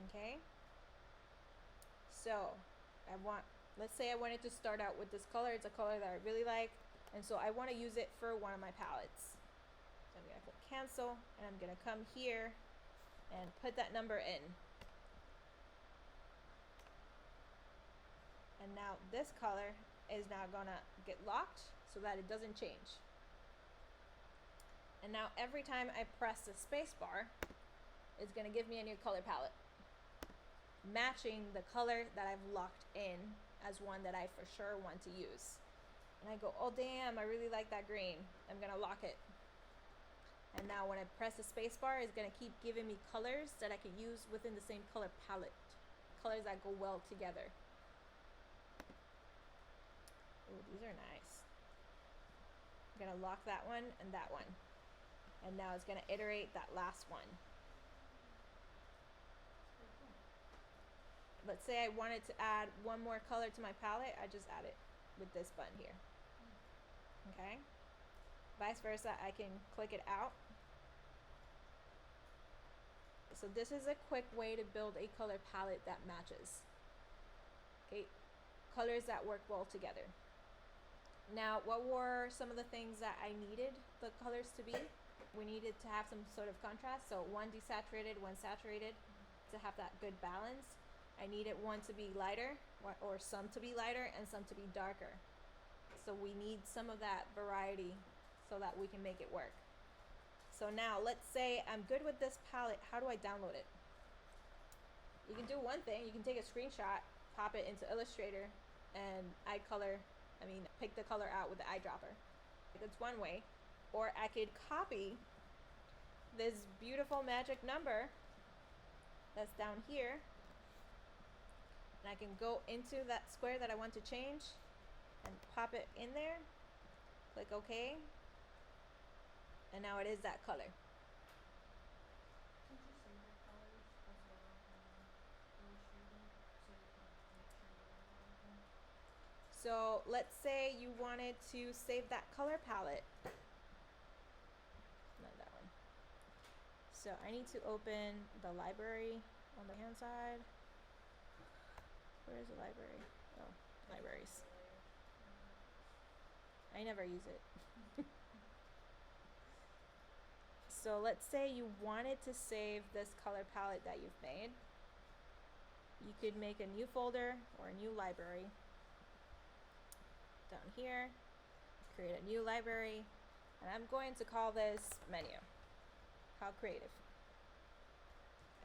Okay? So, let's say I wanted to start out with this color. It's a color that I really like, and so I want to use it for one of my palettes. So I'm going to click cancel, and I'm going to come here and put that number in. And now this color is now gonna get locked so that it doesn't change. And now every time I press the space bar, it's gonna give me a new color palette, matching the color that I've locked in as one that I for sure want to use. And I go, oh damn, I really like that green. I'm gonna lock it. And now when I press the space bar, it's gonna keep giving me colors that I can use within the same color palette. Colors that go well together. Ooh, these are nice. I'm gonna lock that one and that one. And now it's gonna iterate that last one. Let's say I wanted to add one more color to my palette, I just add it with this button here. Okay? Vice versa, I can click it out. So this is a quick way to build a color palette that matches. Okay? Colors that work well together. Now, what were some of the things that I needed the colors to be? we needed to have some sort of contrast. So one desaturated, one saturated, to have that good balance. I needed one to be lighter, or some to be lighter, and some to be darker. So we need some of that variety so that we can make it work. So now let's say I'm good with this palette. How do I download it? You can do one thing. You can take a screenshot, pop it into Illustrator, and pick the color out with the eyedropper. That's one way. Or I could copy this beautiful magic number that's down here, and I can go into that square that I want to change and pop it in there, click OK, and now it is that color. Can't you save the colors as well Illustrator so you can make sure you download them? So let's say you wanted to save that color palette. Not that one. So I need to open the library on the hand side. Where is the library? Oh, libraries. I never use it. So let's say you wanted to save this color palette that you've made. You could make a new folder or a new library. Down here, create a new library, and I'm going to call this menu. How creative.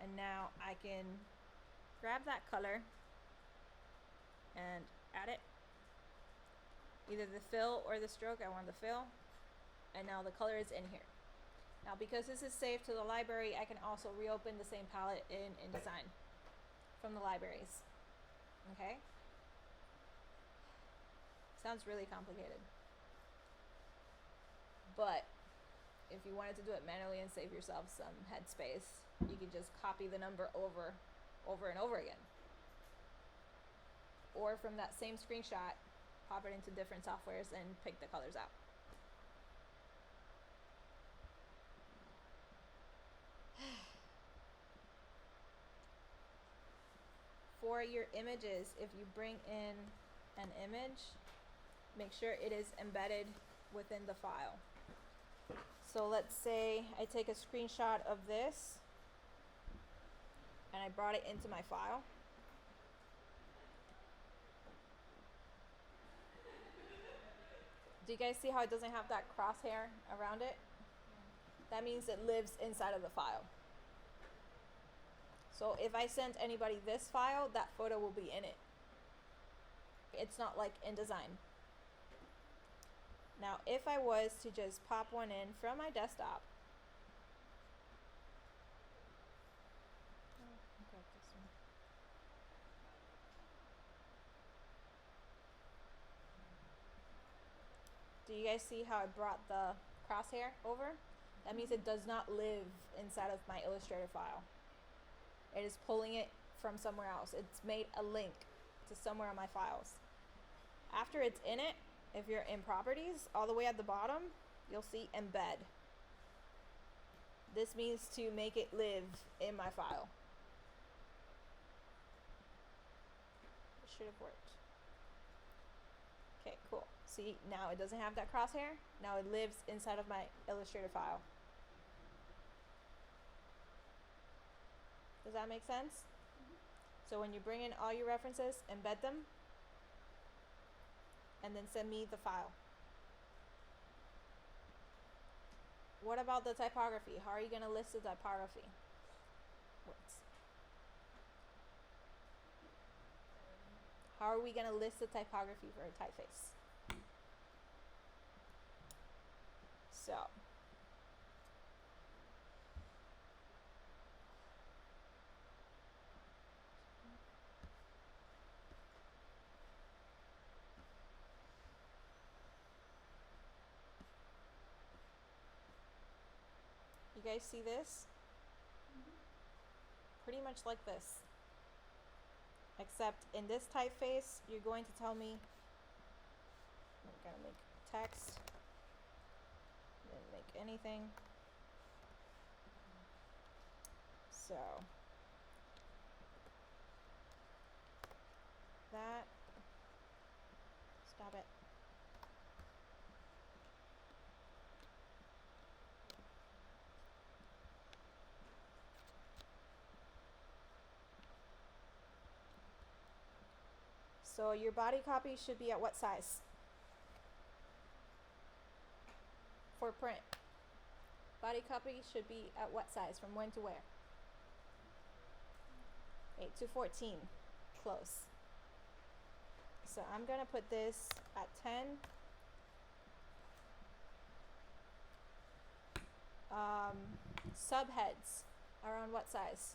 And now I can grab that color and add it. Either the fill or the stroke. I want the fill. And now the color is in here. Now because this is saved to the library, I can also reopen the same palette in InDesign from the libraries. Okay? Sounds really complicated. But if you wanted to do it manually and save yourself some headspace, you could just copy the number over and over again. Or from that same screenshot, pop it into different softwares and pick the colors out. For your images, if you bring in an image, make sure it is embedded within the file. So let's say I take a screenshot of this and I brought it into my file. Do you guys see how it doesn't have that crosshair around it? That means it lives inside of the file. So if I send anybody this file, that photo will be in it. It's not like InDesign. Now, if I was to just pop one in from my desktop, do you guys see how I brought the crosshair over? That means it does not live inside of my Illustrator file. It is pulling it from somewhere else. It's made a link to somewhere on my files. After it's in it, if you're in properties, all the way at the bottom, you'll see embed. This means to make it live in my file. It should have worked. Okay, cool. See, now it doesn't have that crosshair. Now it lives inside of my Illustrator file. Does that make sense? So when you bring in all your references, embed them, and then send me the file. What about the typography? How are you going to list the typography? How are we going to list the typography for a typeface? So, you guys see this? Pretty much like this. Except in this typeface, you're going to tell me, I'm going to make text, didn't make anything. So, that, stop it. So your body copy should be at what size? For print. Body copy should be at what size? From when to where? 8 to 14. Close. So I'm going to put this at 10. Subheads around what size?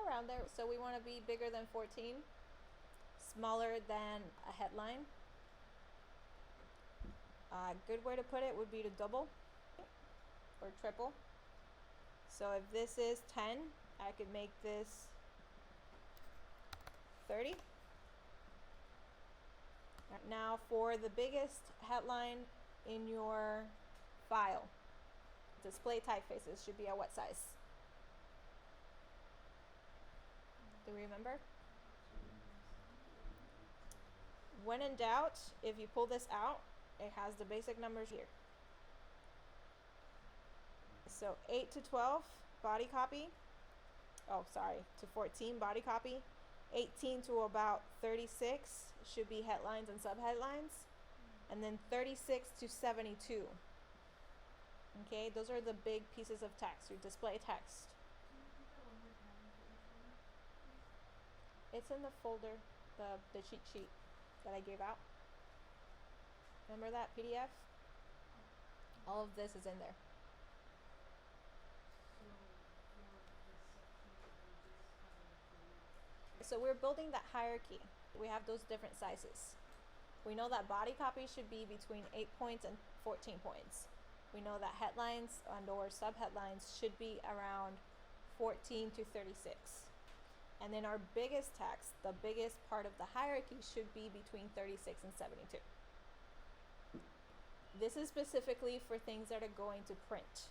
Around there. So we want to be bigger than 14, smaller than a headline. A good way to put it would be to double or triple. So if this is 10, I could make this 30. Now for the biggest headline in your file, display typefaces should be at what size? Do we remember? When in doubt, if you pull this out, it has the basic numbers here. So 8 to 12, body copy. Oh, sorry, to 14, body copy. 18 to about 36 should be headlines and subheadlines. And then 36 to 72. Okay, those are the big pieces of text, your display text. It's in the folder, the cheat sheet that I gave out. Remember that PDF? All of this is in there. So we're building that hierarchy. We have those different sizes. We know that body copy should be between 8 points and 14 points. We know that headlines and or subheadlines should be around 14 to 36. And then our biggest text, the biggest part of the hierarchy, should be between 36 and 72. This is specifically for things that are going to print.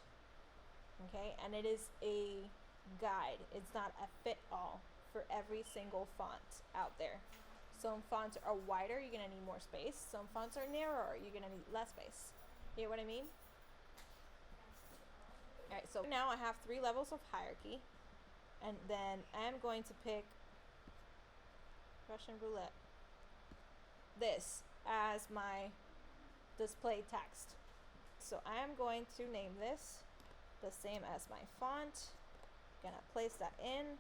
Okay, and it is a guide. It's not a fit-all for every single font out there. Some fonts are wider, you're gonna need more space. Some fonts are narrower, you're gonna need less space. You get what I mean? Alright, so now I have 3 levels of hierarchy. And then I'm going to pick Russian roulette. This as my display text. So I am going to name this the same as my font. Gonna place that in,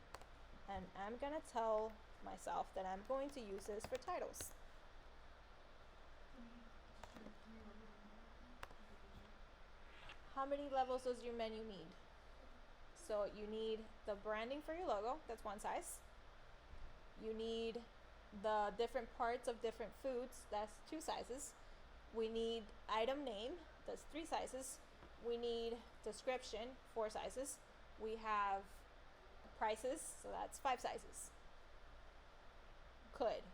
and I'm gonna tell myself that I'm going to use this for titles. How many levels does your menu need? So you need the branding for your logo, that's one size. You need the different parts of different foods, that's 2 sizes. We need item name, that's 3 sizes. We need description, 4 sizes. We have prices, so that's 5 sizes. Could.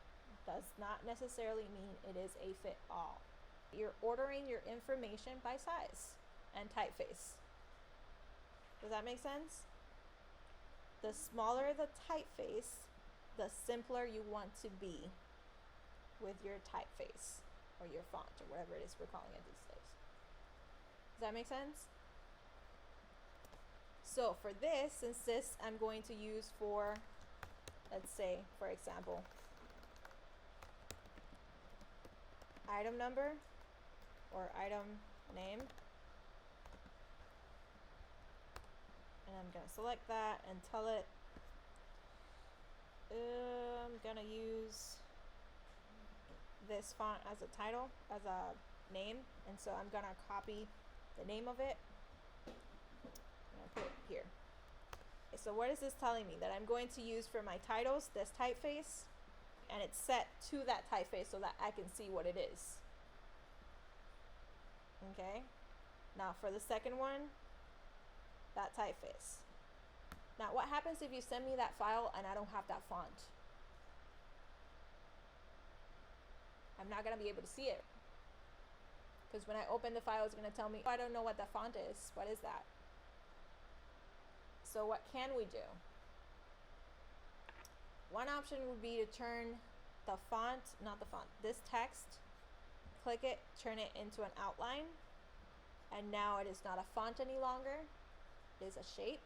Does not necessarily mean it is a fit all. You're ordering your information by size and typeface. Does that make sense? The smaller the typeface, the simpler you want to be with your typeface or your font or whatever it is we're calling it these days. Does that make sense? So for this, since this I'm going to use for, let's say, for example, item number or item name, and I'm going to select that and tell it I'm going to use this font as a title, as a name, and so I'm going to copy the name of it and put it here. Okay, so what is this telling me? That I'm going to use for my titles this typeface, and it's set to that typeface so that I can see what it is. Okay, now for the second one, that typeface. Now what happens if you send me that file and I don't have that font? I'm not going to be able to see it. Because when I open the file, it's going to tell me, oh, I don't know what that font is. What is that? So what can we do? One option would be to turn the font, not the font, this text, click it, turn it into an outline. and now it is not a font any longer, it is a shape.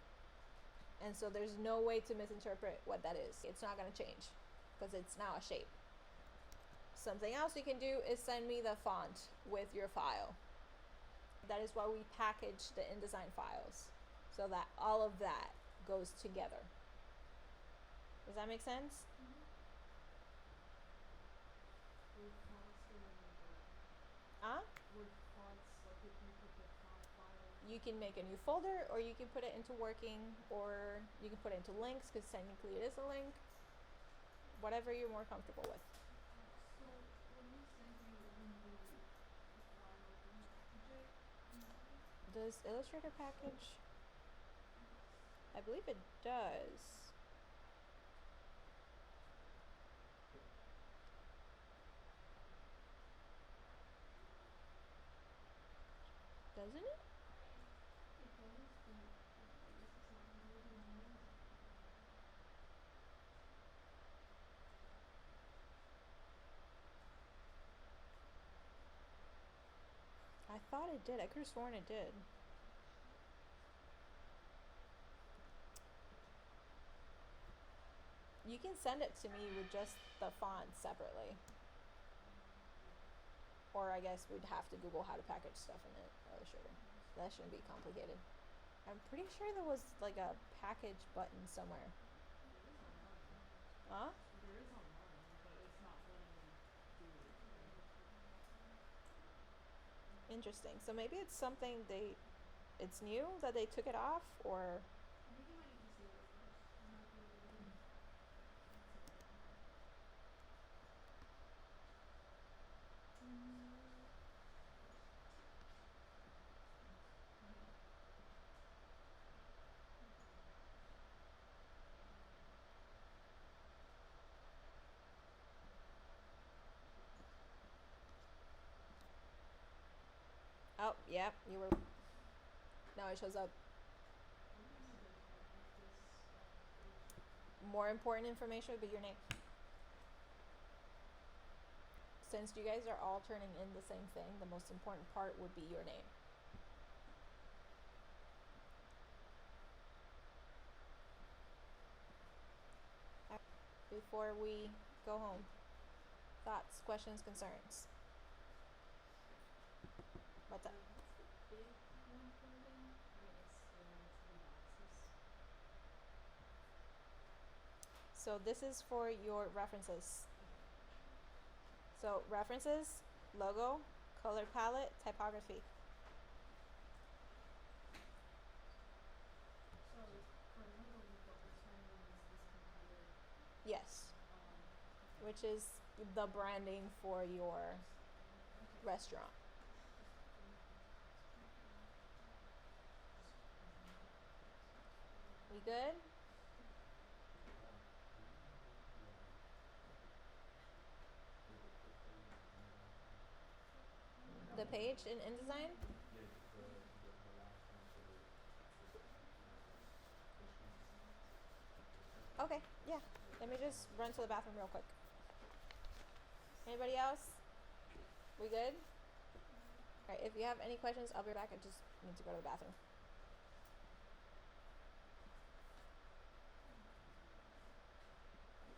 And so there's no way to misinterpret what that is. It's not going to change because it's now a shape. Something else you can do is send me the font with your file. That is why we package the InDesign files, so that all of that goes together. Does that make sense? Would fonts go in the Huh? would fonts, like if you put the font file You can make a new folder, or you can put it into working, or you can put it into links, because technically it is a link. Whatever you're more comfortable with. so when we send you the file, do you package it easily? Does Illustrator package? Yes. I believe it does. Doesn't it? It does, but I guess it's not included in the link. I thought it did. I could have sworn it did. You can send it to me with just the font separately. Or I guess we'd have to Google how to package stuff in Illustrator. That shouldn't be complicated. I'm pretty sure there was like a package button somewhere. There is online. Huh? There is online, but it's not letting me do it here. Interesting. So maybe it's something it's new that they took it off, or I think you might need to save it first. It might be loading. Let's see what happens. oh, yep, you were. Now it shows up. What do you mean there's more with this Illustrator? More important information would be your name. Since you guys are all turning in the same thing, the most important part would be your name. Before we go home, thoughts, questions, concerns? What's up? What's the big one for again? I mean, it's the three boxes. So this is for your references. Okay. So references, logo, color palette, typography. So for logo, what we're sending is this computer. Yes, Okay. which is the branding for your Okay. restaurant. We good? The page in InDesign? Okay, yeah. Let me just run to the bathroom real quick. Anybody else? We good? Alright, if you have any questions, I'll be back. I just need to go to the bathroom.